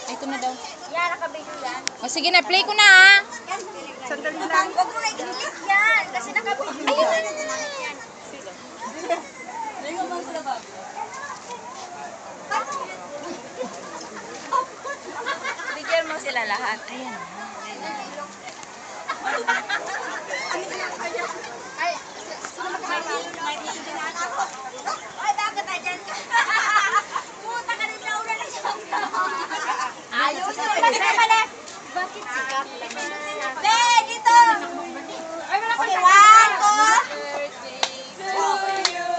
Ay, ito na daw. Yan, nakabili yan. O sige na, play ko na ha. Sandali lang. Huwag mo na i-click yan. Kasi nakabili yan. Bigyan mo sila lahat. Ayan. Ay, bakit na dyan ka? Puta ka rin, nauna na siya. Ayaw siya. Balik. Bakit sikat naman? Be, dito. Okay, one, two.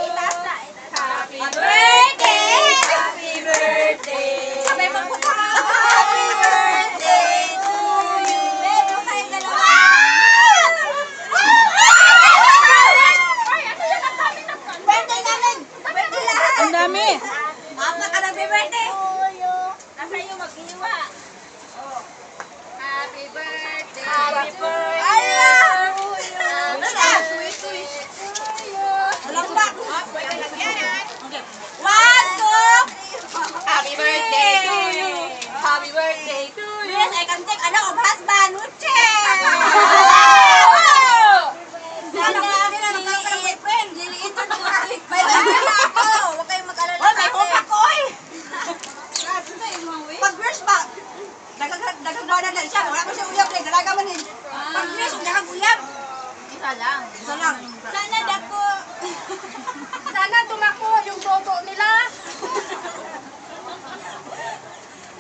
Itaas na. Happy birthday! Happy birthday! Sabay magpunta ka. Happy birthday to you. Be, doon kayo dalawa. Birthday namin! Birthday lahat! Ang dami. Mama ka na birthday! Nasa iyo mag-iwa. Oh. Happy birthday! Happy birthday! Allah! Walang ba? Okay. One, two! Happy birthday to you! Happy birthday to you! Yes, I can take of husband, Uche! Sana ka natin na nagkakaroon boyfriend. Liliitan ko. May bahay na ako. Huwag kayong mag-alala. Oh, may hopa ko eh. Pag-brush ba? Dagang-dagang na siya. Wala ko siya uyab. Dalaga man eh. Pag-brush, dagang uyab. Isa lang. Isa lang. Sana dako. Sana tumako yung bobo nila.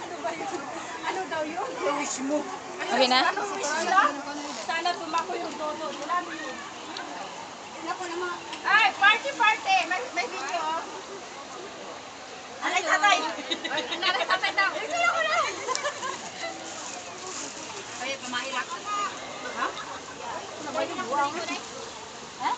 Ano ba yun? Ano daw yun? Wish mo. Okay na? Sana tumako yung bobo nila. Ay, party! May video. Alay, tatay! Alay, tatay daw. Ito ako na! Ay, pamahilak. Ha? Sabay yung buwang. Ha?